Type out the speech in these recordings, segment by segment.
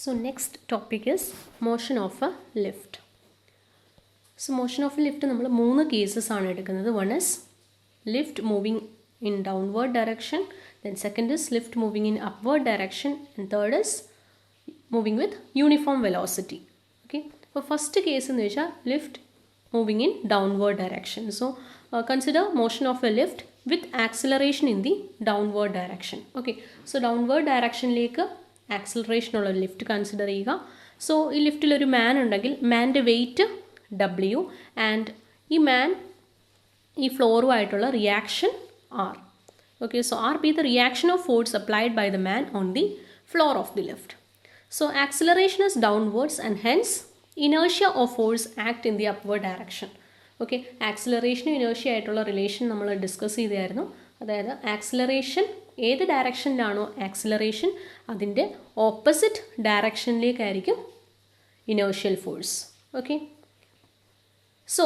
So next topic is motion of a lift. So motion of a lift നമ്മൾ 3 cases ആണ് എടുക്കുന്നത്. One is lift moving in downward direction, then second is lift moving in upward direction, and third is moving with uniform velocity. Okay, so first case എന്ന് വെച്ചാൽ lift moving in downward direction. So consider motion of a lift with acceleration in the downward direction. Okay, so downward direction lake acceleration ഉള്ള ഒരു lift consider ചെയ്യുക. So ഈ ലിഫ്റ്റിൽ ഒരു മാൻ ഉണ്ടെങ്കിൽ മാൻ്റെ weight W and ഈ മാൻ ഈ ഫ്ലോറുമായിട്ടുള്ള reaction R. Okay, so R be the reaction of force applied by the man on the floor of the lift. So acceleration is downwards and hence inertia of force act in the upward direction. Okay, ആക്സിലറേഷനും inertia ആയിട്ടുള്ള relation നമ്മൾ discuss ചെയ്തായിരുന്നു. അതായത് acceleration ഏത് ഡയറക്ഷനിലാണോ acceleration അതിൻ്റെ opposite ഡയറക്ഷനിലേക്കായിരിക്കും inertial force. Okay, so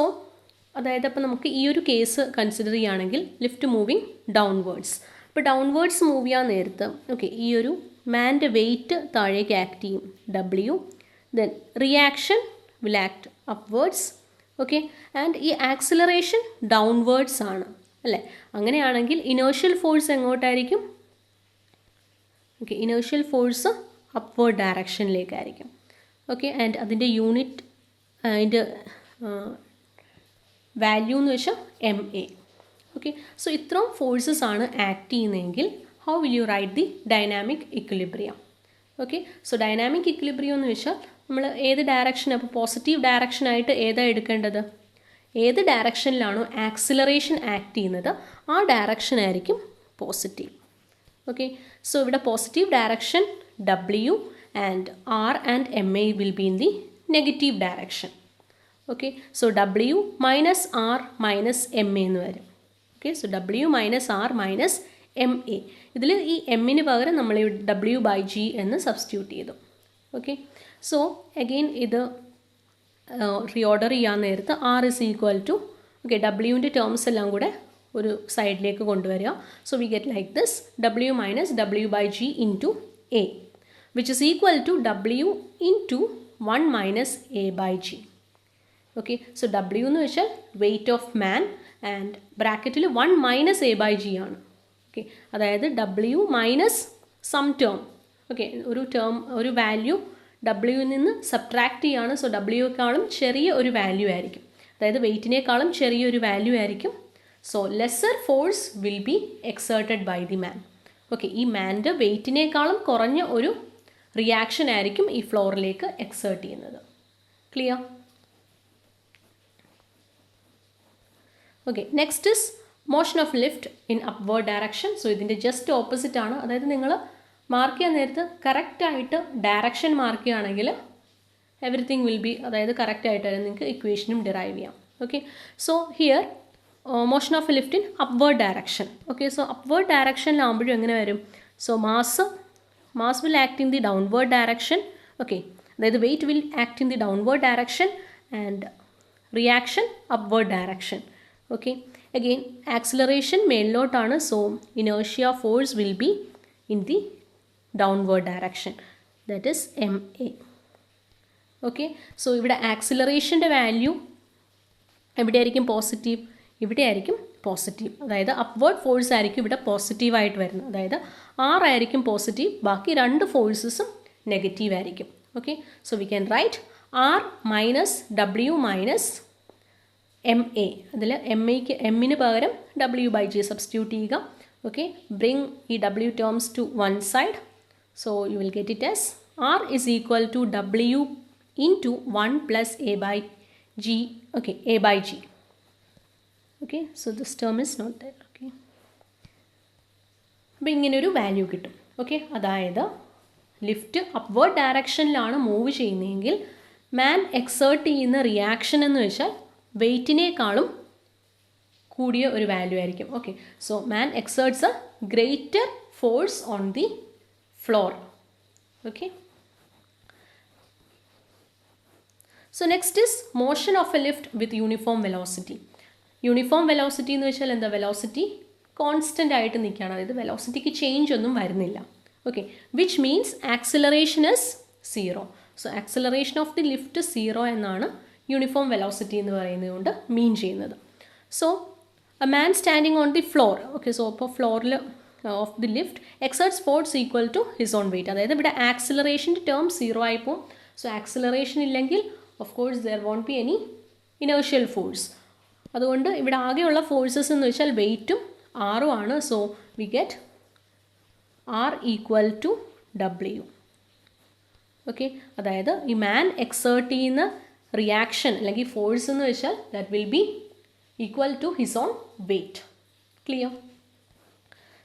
അതായത് അപ്പോൾ നമുക്ക് ഈ ഒരു കേസ് കൺസിഡർ ചെയ്യുകയാണെങ്കിൽ ലിഫ്റ്റ് മൂവിങ് ഡൗൺവേർഡ്സ്. ഇപ്പോൾ ഡൗൺവേർഡ്സ് മൂവ് ചെയ്യാൻ നേരത്ത് ഓക്കെ ഈ ഒരു മാൻ്റെ വെയ്റ്റ് താഴേക്ക് ആക്ട് ചെയ്യും W, then reaction will act upwards. Okay, and ഈ ആക്സിലറേഷൻ ഡൗൺവേർഡ്സ് ആണ് അല്ലേ. അങ്ങനെയാണെങ്കിൽ ഇനേർഷ്യൽ ഫോഴ്സ് എങ്ങോട്ടായിരിക്കും? Okay, inertial force upward ഡയറക്ഷനിലേക്കായിരിക്കും. Okay, and അതിൻ്റെ യൂണിറ്റ് അതിൻ്റെ വാല്യൂ എന്ന് വെച്ചാൽ MA. ഓക്കെ, സോ ഇത്രയും ഫോഴ്സസ് ആണ് ആക്ട് ചെയ്യുന്നതെങ്കിൽ how will you write the dynamic equilibrium? Okay, so dynamic equilibrium എന്ന് വെച്ചാൽ നമ്മൾ ഏത് ഡയറക്ഷൻ, അപ്പോൾ പോസിറ്റീവ് ഡയറക്ഷനായിട്ട് ഏതാ എടുക്കേണ്ടത്? ഏത് ഡയറക്ഷനിലാണോ ആക്സിലറേഷൻ ആക്ട് ചെയ്യുന്നത് ആ ഡയറക്ഷൻ ആയിരിക്കും പോസിറ്റീവ്. ഓക്കെ, സോ ഇവിടെ positive direction W and R and MA will be in the negative direction. Okay, so W minus R minus MA എന്ന് വരും. Okay, so W minus R minus MA. ഇതിൽ ഈ എമ്മിന് പകരം നമ്മൾ W/G എന്ന് substitute ചെയ്തു. ഓക്കെ, സോ അഗെയിൻ ഇത് റീഓർഡർ ചെയ്യാൻ നേരത്ത് R is equal to okay ഡബ്ല്യുവിൻ്റെ ടേംസ് എല്ലാം കൂടെ ഒരു സൈഡിലേക്ക് കൊണ്ടുവരിക. So we get like this W minus W/G into A which is equal to W into 1 minus A/G. Okay, so W എന്ന് വെച്ചാൽ വെയ്റ്റ് ഓഫ് മാൻ ആൻഡ് ബ്രാക്കറ്റിൽ 1 minus A/G ആണ്. ഓക്കെ, അതായത് W minus some term. Okay, ഒരു value ഡബ്ല്യുവിൽ നിന്ന് subtract ചെയ്യാണ്. So ഡബ്ല്യുവിനേക്കാളും ചെറിയ ഒരു വാല്യൂ ആയിരിക്കും, അതായത് വെയ്റ്റിനേക്കാളും ചെറിയൊരു വാല്യൂ ആയിരിക്കും. So lesser force will be exerted by the man. Okay, ഈ മാൻ്റെ വെയ്റ്റിനേക്കാളും കുറഞ്ഞ ഒരു റിയാക്ഷൻ ആയിരിക്കും ഈ ഫ്ലോറിലേക്ക് എക്സേർട്ട് ചെയ്യുന്നത്. Clear? Okay, next is motion of lift in upward direction. So ഇതിൻ്റെ ജസ്റ്റ് ഓപ്പോസിറ്റ് ആണ്. അതായത് നിങ്ങൾ മാർക്ക് ചെയ്യാൻ നേരത്ത് കറക്റ്റായിട്ട് ഡയറക്ഷൻ മാർക്ക് ചെയ്യുകയാണെങ്കിൽ എവറിത്തിങ് വിൽ ബി, അതായത് കറക്റ്റായിട്ട് നിങ്ങൾക്ക് ഇക്വേഷനും ഡിറൈവ് ചെയ്യാം. Okay, so here motion of a lift in upward direction. Okay, so upward ഡയറക്ഷനിലാകുമ്പോഴും എങ്ങനെ വരും? So mass will act in the downward direction. Okay, അതായത് weight will act in the downward direction and reaction upward direction. Okay, again acceleration മേളിലോട്ടാണ്. So inertia force will be in the downward direction, that is MA. Okay, so ഇവിടെ ആക്സിലറേഷൻ്റെ value എവിടെയായിരിക്കും? Positive. ഇവിടെ ആയിരിക്കും positive, അതായത് upward force ആയിരിക്കും ഇവിടെ പോസിറ്റീവായിട്ട് വരുന്നത്. അതായത് R ആയിരിക്കും പോസിറ്റീവ്, ബാക്കി രണ്ട് ഫോഴ്സസും നെഗറ്റീവ് ആയിരിക്കും. Okay, so we can write R minus W minus MA. അതിൽ എമ്മിന് പകരം W/G സബ്സ്റ്റിറ്റ്യൂട്ട് ചെയ്യുക. ഓക്കെ, ബ്രിങ് ഈ W terms to one side. So you will get it as R is equal to W into 1 plus A/G. Okay, A/G. Okay, so this term is not there. Okay, അപ്പോൾ ഇങ്ങനെ ഒരു value കിട്ടും. Okay, അതായത് lift upward ഡയറക്ഷനിലാണ് move ചെയ്യുന്നതെങ്കിൽ മാൻ exert ചെയ്യുന്ന reaction എന്ന് വെച്ചാൽ വെയ്റ്റിനേക്കാളും കൂടിയ ഒരു വാല്യൂ ആയിരിക്കും. Okay, so man exerts A greater force on the floor. Okay, so next is motion of a lift with uniform velocity. Uniform velocity എന്ന് വെച്ചാൽ എന്താ? വെലോസിറ്റി കോൺസ്റ്റൻ്റ് ആയിട്ട് നിൽക്കുകയാണ്, അതായത് വെലോസിറ്റിക്ക് ചേഞ്ച് ഒന്നും വരുന്നില്ല. Okay, which means acceleration is zero. So acceleration of the lift zero എന്നാണ് uniform velocity എന്ന് പറയുന്നത് കൊണ്ട് മീൻ ചെയ്യുന്നത്. So a man standing on the floor, okay, so ഇപ്പോൾ ഫ്ലോറിൽ of the lift exerts force equal to his own weight. അതായത് ഇവിടെ ആക്സിലറേഷൻ്റെ ടേം സീറോ ആയിപ്പോൾ. സോ ആക്സിലറേഷൻ ഇല്ലെങ്കിൽ of course there won't be any inertial force. അതുകൊണ്ട് ഇവിടെ ആകെയുള്ള ഫോഴ്സസ് എന്ന് വെച്ചാൽ വെയിറ്റും ആറും ആണ്. So we get R equal to W. Okay, അതായത് ഈ മാൻ എക്സേർട്ട് ചെയ്യുന്ന റിയാക്ഷൻ അല്ലെങ്കിൽ ഫോഴ്സ് എന്ന് വെച്ചാൽ that will be equal to his own weight. Clear?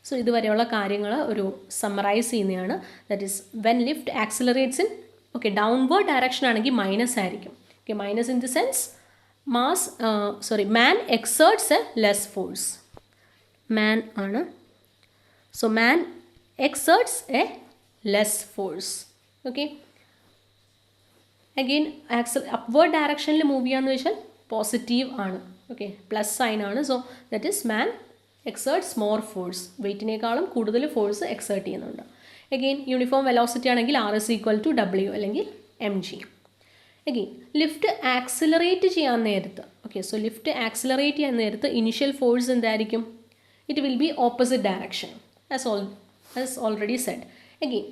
So ഇതുവരെയുള്ള കാര്യങ്ങൾ ഒരു സമ്മറൈസ് ചെയ്യുന്നതാണ്. That is when lift accelerates in okay downward direction ആണെങ്കിൽ മൈനസ് ആയിരിക്കും. Okay, minus in the sense man exerts a less force. Man ആണ്. So man exerts a less force. Okay, again upward ഡയറക്ഷനിൽ move ചെയ്യാന്ന് വെച്ചാൽ positive ആണ്. Okay, plus sign ആണ്. So that is man exerts more force. വെയിറ്റിനേക്കാളും കൂടുതൽ force exert ചെയ്യുന്നുണ്ട്. Again uniform velocity ആണെങ്കിൽ R is equal to W അല്ലെങ്കിൽ M G. Again lift accelerate ചെയ്യാൻ നേരത്ത് ഓക്കെ സോ ലിഫ്റ്റ് ആക്സിലറേറ്റ് ചെയ്യാൻ നേരത്ത് ഇനിഷ്യൽ ഫോഴ്സ് എന്തായിരിക്കും? It will be opposite direction as already said. Again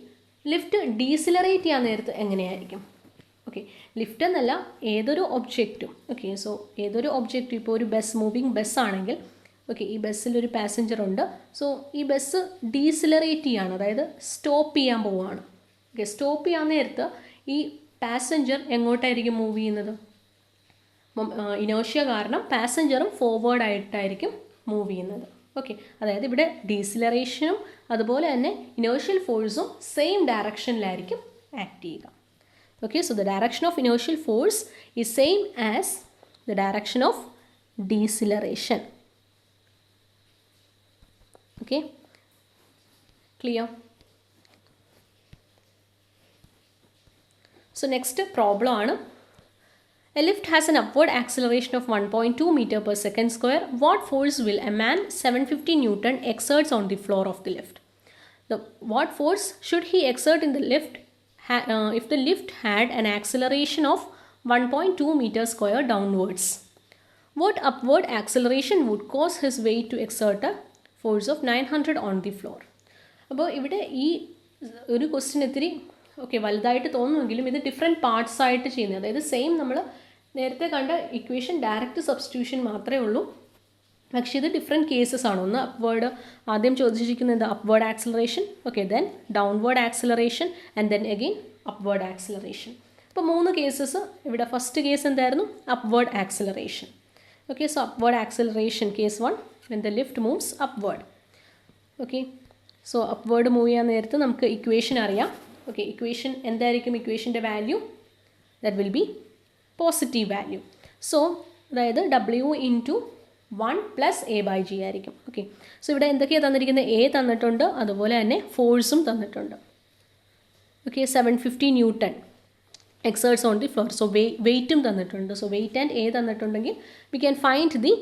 lift decelerate ചെയ്യാൻ നേരത്ത് എങ്ങനെയായിരിക്കും? ഓക്കെ, ലിഫ്റ്റ് എന്നല്ല ഏതൊരു ഒബ്ജക്റ്റും. ഓക്കെ, സോ ഏതൊരു ഒബ്ജക്റ്റും ഇപ്പോൾ ഒരു ബസ് മൂവിങ് ബസ് ആണെങ്കിൽ ഓക്കെ ഈ ബസ്സിലൊരു പാസഞ്ചർ ഉണ്ട്. സോ ഈ ബസ് ഡീസിലറേറ്റ് ചെയ്യാണ്, അതായത് സ്റ്റോപ്പ് ചെയ്യാൻ പോവുകയാണ്. ഓക്കെ, സ്റ്റോപ്പ് ചെയ്യാൻ നേരത്ത് ഈ പാസഞ്ചർ എങ്ങോട്ടായിരിക്കും മൂവ് ചെയ്യുന്നത്? ഇനേർഷ്യ കാരണം പാസഞ്ചറും ഫോർവേഡായിട്ടായിരിക്കും മൂവ് ചെയ്യുന്നത്. ഓക്കെ, അതായത് ഇവിടെ ഡീസിലറേഷനും അതുപോലെ തന്നെ ഇനേർഷ്യൽ ഫോഴ്സും സെയിം ഡയറക്ഷനിലായിരിക്കും ആക്ട് ചെയ്യുക. Okay, so the direction of inertial force is same as the direction of deceleration. Okay, clear? So next problem ആണ്. A lift has an upward acceleration of 1.2 meter per second square. What force will a man 750 Newton exerts on the floor of the lift? What force should he exert in the lift if the lift had an acceleration of 1.2 meters square downwards? What upward acceleration would cause his weight to exert a force of 900 on the floor? അപ്പോൾ ഇവിടെ ഈ ഒരു question ഇത്തിരി okay വലുതായിട്ട് തോന്നുമെങ്കിലും ഇത് different parts ആയിട്ട് ചെയ്യുന്നത്. അതായത് സെയിം നമ്മൾ നേരത്തെ കണ്ട ഇക്വേഷൻ ഡയറക്റ്റ് സബ്സ്റ്റിറ്റ്യൂഷൻ മാത്രമേ ഉള്ളൂ, പക്ഷേ ഇത് ഡിഫറെൻറ്റ് കേസസ് ആണ്. ഒന്ന് അപ്വേർഡ്, ആദ്യം ചോദിച്ചിരിക്കുന്നത് upward acceleration, okay then downward acceleration and then again upward acceleration. അപ്പോൾ 3 കേസസ്. ഇവിടെ ഫസ്റ്റ് കേസ് എന്തായിരുന്നു? Upward acceleration. Okay, so upward acceleration case 1 when the lift moves upward. Okay, so upward move ചെയ്യാൻ നേരത്ത് നമുക്ക് equation അറിയാം. Okay, equation എന്തായിരിക്കും? ഇക്വേഷൻ്റെ value that will be positive value. So അതായത് W into 1 plus A by G ആയിരിക്കും. Okay, so ഇവിടെ എന്തൊക്കെയാണ് തന്നിരിക്കുന്നത്? എ തന്നിട്ടുണ്ട്, അതുപോലെ തന്നെ ഫോഴ്സും തന്നിട്ടുണ്ട്. Okay, 750 newton exerts on the floor. So വെയിറ്റും തന്നിട്ടുണ്ട്. സോ വെയിറ്റ് ആൻഡ് എ തന്നിട്ടുണ്ടെങ്കിൽ we can find the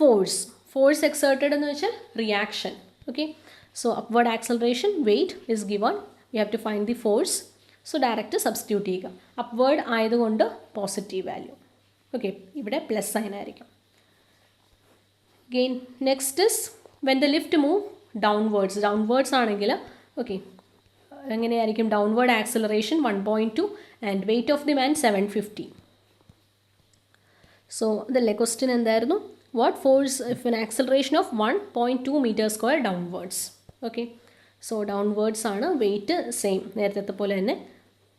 force. Force exerted എന്ന് വെച്ചാൽ reaction. Okay, so upward acceleration, weight is given, we have to find the force. So direct substitute ചെയ്യുക. Upward ആയതുകൊണ്ട് positive value. Okay, ഇവിടെ plus sign ആയിരിക്കും. Again, next is when the lift move downwards ആണെങ്കിൽ okay എങ്ങനെയായിരിക്കും? Downward acceleration 1.2 and wait of the man 750. So ഇതല്ലേ question എന്തായിരുന്നു? What force if an acceleration of 1.2 meter square downwards. Okay, so downwards ആണ്, wait same നേരത്തെ പോലെ തന്നെ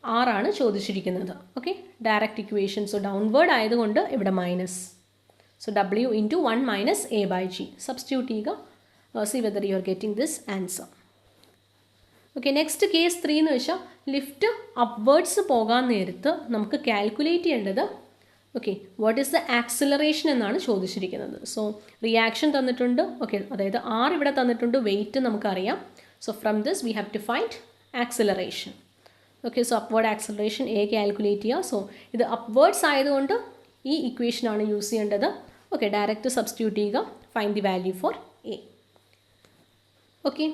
ആറാണ് ചോദിച്ചിരിക്കുന്നത്. Okay, direct equation. So downward ആയതുകൊണ്ട് ഇവിടെ minus. So W into 1 minus A by G. Substitute ചെയ്യുക. See whether you are getting this answer. Okay, next case 3 എന്ന് വെച്ചാൽ ലിഫ്റ്റ് അപ്വേർഡ്സ് പോകാൻ നേരത്ത് നമുക്ക് കാൽക്കുലേറ്റ് ചെയ്യേണ്ടത് okay what is the acceleration എന്നാണ് ചോദിച്ചിരിക്കുന്നത്. സോ റിയാക്ഷൻ തന്നിട്ടുണ്ട്. ഓക്കെ, അതായത് ആർ ഇവിടെ തന്നിട്ടുണ്ട്, വെയിറ്റ് നമുക്കറിയാം. So from this we have to find acceleration. Okay, so upward acceleration a calculate ചെയ്യുക. സോ ഇത് അപ്വേർഡ്സ് ആയതുകൊണ്ട് ഈ ഇക്വേഷനാണ് യൂസ് ചെയ്യേണ്ടത്. ഓക്കെ, ഡയറക്റ്റ് സബ്സ്റ്റിറ്റ്യൂട്ട് ചെയ്യുക. Find the value for a. Okay,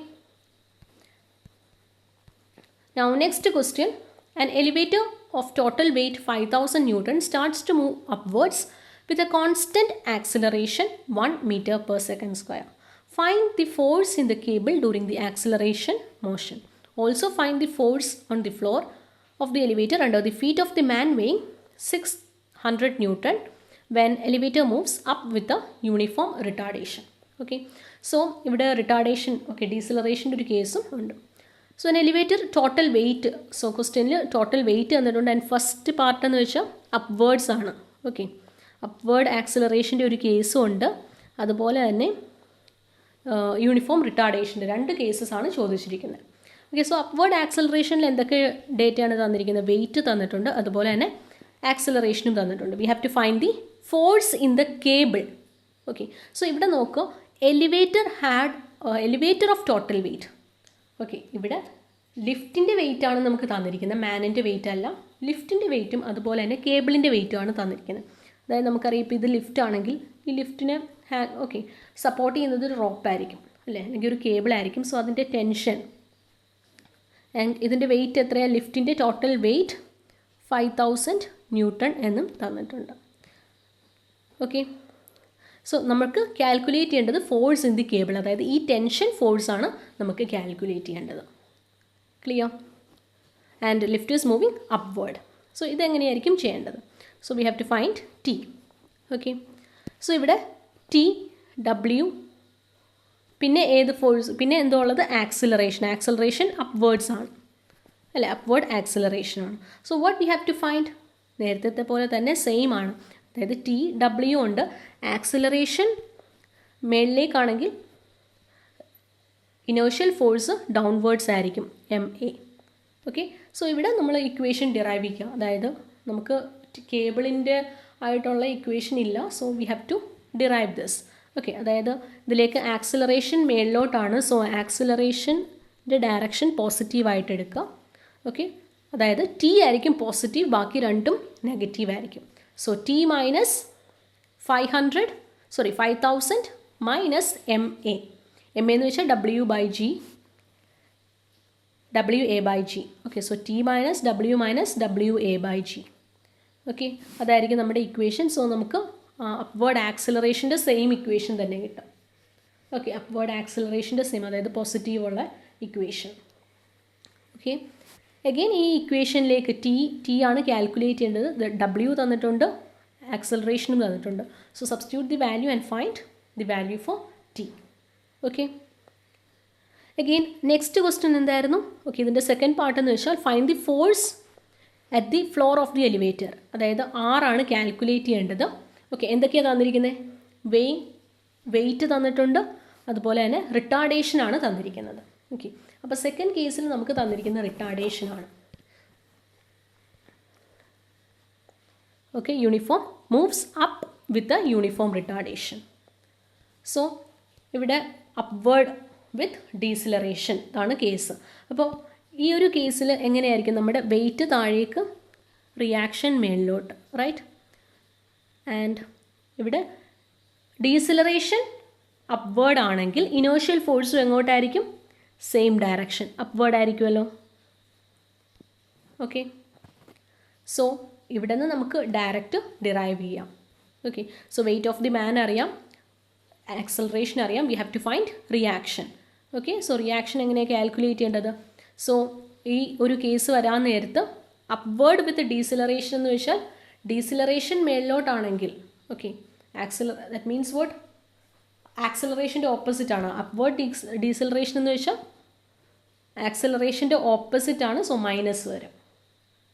now next question. An elevator of total weight 5000 Newton starts to move upwards with a constant acceleration 1 meter per second square. Find the force in the cable during the acceleration motion. Also find the force on the floor of the elevator under the feet of the man weighing 600 Newton when elevator moves up with a uniform retardation. Okay, so ഇവിടെ retardation, okay, deceleration ഒരു കേസും ഉണ്ട്. So an elevator total weight, so ക്വസ്റ്റ്യനിൽ total wait തന്നിട്ടുണ്ട് and first part എന്ന് വെച്ചാൽ upwards ആണ്. Okay, upward ആക്സിലറേഷൻ്റെ ഒരു കേസും ഉണ്ട്, അതുപോലെ തന്നെ യൂണിഫോം റിട്ടാർഡേഷൻ്റെ 2 കേസസ് ആണ് ചോദിച്ചിരിക്കുന്നത്. ഓക്കെ, സോ അപ്വേർഡ് ആക്സിലറേഷനിൽ എന്തൊക്കെ ഡേറ്റയാണ് തന്നിരിക്കുന്നത്? വെയിറ്റ് തന്നിട്ടുണ്ട്, അതുപോലെ തന്നെ ആക്സിലറേഷനും തന്നിട്ടുണ്ട്. We have to find the force in the cable. Okay, so ഇവിടെ നോക്കുക, elevator of total weight. Okay, ഇവിടെ ലിഫ്റ്റിൻ്റെ വെയിറ്റ് ആണ് നമുക്ക് തന്നിരിക്കുന്നത്, മാനിൻ്റെ വെയിറ്റ് അല്ല. ലിഫ്റ്റിൻ്റെ വെയിറ്റും അതുപോലെ തന്നെ കേബിളിൻ്റെ വെയിറ്റും ആണ് തന്നിരിക്കുന്നത്. അതായത് നമുക്കറിയാം, ഇപ്പോൾ ഇത് ലിഫ്റ്റ് ആണെങ്കിൽ ഈ ലിഫ്റ്റിനെ സപ്പോർട്ട് ചെയ്യുന്നത് ഒരു റോപ്പ് ആയിരിക്കും അല്ലേ, അല്ലെങ്കിൽ ഒരു കേബിൾ ആയിരിക്കും. സോ അതിൻ്റെ ടെൻഷൻ ആൻഡ് ഇതിൻ്റെ വെയിറ്റ് എത്രയാണ്? ലിഫ്റ്റിൻ്റെ ടോട്ടൽ വെയിറ്റ് 5000 ന്യൂട്ടൺ എന്നും തന്നിട്ടുണ്ട്. ഓക്കെ, സോ നമുക്ക് കാൽക്കുലേറ്റ് ചെയ്യേണ്ടത് ഫോഴ്സ് ഇൻ ദി കേബിൾ, അതായത് ഈ ടെൻഷൻ ഫോഴ്സാണ് നമുക്ക് കാൽക്കുലേറ്റ് ചെയ്യേണ്ടത്. Clear? And lift is moving upward. So ഇതെങ്ങനെയായിരിക്കും ചെയ്യേണ്ടത്? So we have to find T. Okay, so ഇവിടെ ടി, ഡബ്ല്യു, പിന്നെ ഏത് ഫോഴ്സ്, പിന്നെ എന്തോ ഉള്ളത്? ആക്സിലറേഷൻ അപ്വേർഡ്സ് ആണ് അല്ലേ, അപ്വേർഡ് ആക്സിലറേഷൻ ആണ്. So what we have to find? നേരത്തെ പോലെ തന്നെ സെയിം ആണ്, അതായത് ടി, ഡബ്ല്യു ഉണ്ട്. ആക്സിലറേഷൻ മേളിലേക്കാണെങ്കിൽ ഇനേർഷ്യൽ ഫോഴ്സ് ഡൗൺവേർഡ്സ് ആയിരിക്കും, എം എ. ഓക്കെ, സോ ഇവിടെ നമ്മൾ ഇക്വേഷൻ ഡിറൈവ് ചെയ്യുക, അതായത് നമുക്ക് കേബിളിൻ്റെ ആയിട്ടുള്ള ഇക്വേഷൻ ഇല്ല, so we have to derive this. Okay, അതായത് ഇതിലേക്ക് ആക്സിലറേഷൻ മേളിലോട്ടാണ്, സോ ആക്സിലറേഷൻ്റെ ഡയറക്ഷൻ പോസിറ്റീവായിട്ട് എടുക്കുക. ഓക്കെ, അതായത് ടി ആയിരിക്കും പോസിറ്റീവ്, ബാക്കി രണ്ടും നെഗറ്റീവ് ആയിരിക്കും. So T minus 5000 minus M a. M എന്ന് വെച്ചാൽ W a by g. Okay, so T minus W a by g. Okay, അതായിരിക്കും നമ്മുടെ ഇക്വേഷൻ. സോ നമുക്ക് അപ്വേർഡ് ആക്സിലറേഷൻ്റെ സെയിം ഇക്വേഷൻ തന്നെ കിട്ടും. ഓക്കെ, അപ്വേർഡ് ആക്സിലറേഷൻ്റെ സെയിം, അതായത് പോസിറ്റീവുള്ള ഇക്വേഷൻ. ഓക്കെ, അഗെയിൻ ഈ ഇക്വേഷനിലേക്ക് ടി ആണ് കാൽക്കുലേറ്റ് ചെയ്യേണ്ടത്. ഡബ്ല്യു തന്നിട്ടുണ്ട്, ആക്സിലറേഷനും തന്നിട്ടുണ്ട്. So substitute the value and find the value for T. Okay, again next question എന്തായിരുന്നു? ഓക്കെ, ഇതിൻ്റെ സെക്കൻഡ് പാർട്ട് എന്ന് വെച്ചാൽ find the force at the floor of the elevator. അതായത് ആറാണ് കാൽക്കുലേറ്റ് ചെയ്യേണ്ടത്. ഓക്കെ, എന്തൊക്കെയാണ് തന്നിരിക്കുന്നത്? വെയിറ്റ് തന്നിട്ടുണ്ട്, അതുപോലെ തന്നെ റിട്ടാർഡേഷനാണ് തന്നിരിക്കുന്നത്. ഓക്കെ, അപ്പോൾ സെക്കൻഡ് കേസിൽ നമുക്ക് തന്നിരിക്കുന്ന റിട്ടാർഡേഷനാണ്. Okay, uniform moves up with a uniform retardation. So ഇവിടെ അപ്വേർഡ് വിത്ത് ഡീസിലറേഷൻ ആണ് കേസ്. അപ്പോൾ ഈ ഒരു കേസിൽ എങ്ങനെയായിരിക്കും? നമ്മുടെ വെയിറ്റ് താഴേക്ക്, റിയാക്ഷൻ മേളിലോട്ട്, റൈറ്റ്? ആൻഡ് ഇവിടെ ഡീസിലറേഷൻ അപ്വേർഡ് ആണെങ്കിൽ ഇനേർഷ്യൽ ഫോഴ്സും എങ്ങോട്ടായിരിക്കും? സെയിം ഡയറക്ഷൻ, അപ്വേർഡ് ആയിരിക്കുമല്ലോ. ഓക്കെ, സോ ഇവിടെ നിന്ന് നമുക്ക് ഡയറക്റ്റ് ഡിറൈവ് ചെയ്യാം. Okay, so weight of the man അറിയാം, ആക്സലറേഷൻ അറിയാം, we have to find reaction. Okay, so reaction എങ്ങനെയാണ് കാൽക്കുലേറ്റ് ചെയ്യേണ്ടത്? സോ ഈ ഒരു കേസ് വരാൻ നേരത്ത് അപ്വേർഡ് വിത്ത് ഡീസിലറേഷൻ എന്ന് വെച്ചാൽ ഡീസിലറേഷൻ മേളിലോട്ടാണെങ്കിൽ, ഓക്കെ, ദാറ്റ് മീൻസ് വാട്ട്? ആക്സലറേഷൻ്റെ ഓപ്പോസിറ്റ് ആണ്. അപ്വേർഡ് ഡീസിലറേഷൻ എന്ന് വെച്ചാൽ ആക്സലറേഷൻ്റെ ഓപ്പോസിറ്റ് ആണ്, സോ മൈനസ് വരും.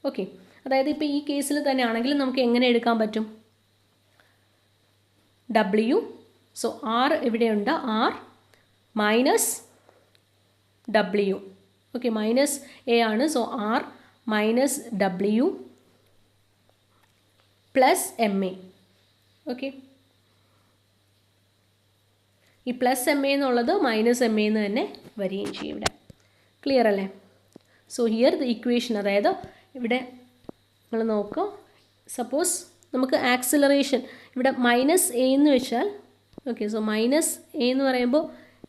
ഓക്കെ, അതായത് ഇപ്പോൾ ഈ കേസിൽ തന്നെ ആണെങ്കിൽ നമുക്ക് എങ്ങനെ എടുക്കാൻ പറ്റും? ഡബ്ല്യു, സോ ആർ എവിടെയുണ്ട്? R minus W. Okay, minus A ആണ്, so R minus W plus M A. Okay, ഈ പ്ലസ് എം എ എന്നുള്ളത് മൈനസ് എം എ എന്ന് തന്നെ വരികയും ചെയ്യും ഇവിടെ. ക്ലിയർ അല്ലേ? സോ ഹിയർ ദ ഇക്വേഷൻ, അതായത് ഇവിടെ നിങ്ങൾ നോക്കുക, സപ്പോസ് നമുക്ക് ആക്സിലറേഷൻ ഇവിടെ മൈനസ് എ എന്ന് വെച്ചാൽ, ഓക്കെ, സോ മൈനസ് എ എന്ന് പറയുമ്പോൾ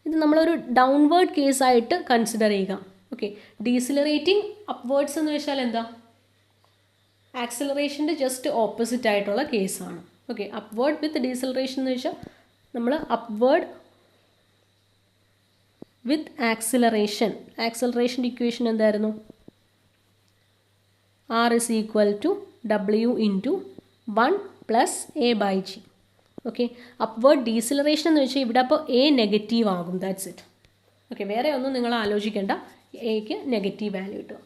ഇത് നമ്മളൊരു ഡൗൺവേർഡ് കേസായിട്ട് കൺസിഡർ ചെയ്യുക. ഓക്കെ, ഡീസിലറേറ്റിംഗ് അപ്വേർഡ്സ് എന്ന് വെച്ചാൽ എന്താ? ആക്സിലറേഷൻ്റെ ജസ്റ്റ് ഓപ്പോസിറ്റ് ആയിട്ടുള്ള കേസാണ്. ഓക്കെ, അപ്വേർഡ് വിത്ത് ഡീസിലറേഷൻ എന്ന് വെച്ചാൽ നമ്മൾ അപ്വേർഡ് വിത്ത് ആക്സിലറേഷൻ, ആക്സിലറേഷൻ്റെ ഇക്വേഷൻ എന്തായിരുന്നു? R is equal to W into 1 plus A by G. Okay, upward deceleration എന്ന് വെച്ചാൽ ഇവിടെ അപ്പോൾ A നെഗറ്റീവ് ആകും. That's it. ഓക്കെ, വേറെ ഒന്നും നിങ്ങൾ ആലോചിക്കേണ്ട. എക്ക് നെഗറ്റീവ് വാല്യൂ കിട്ടും.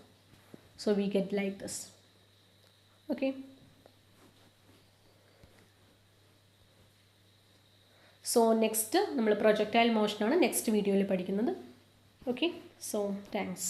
So we get like this. Okay, so next നമ്മൾ പ്രൊജക്ടൈൽ മോഷനാണ് നെക്സ്റ്റ് വീഡിയോയിൽ പഠിക്കുന്നത്. Okay, so thanks.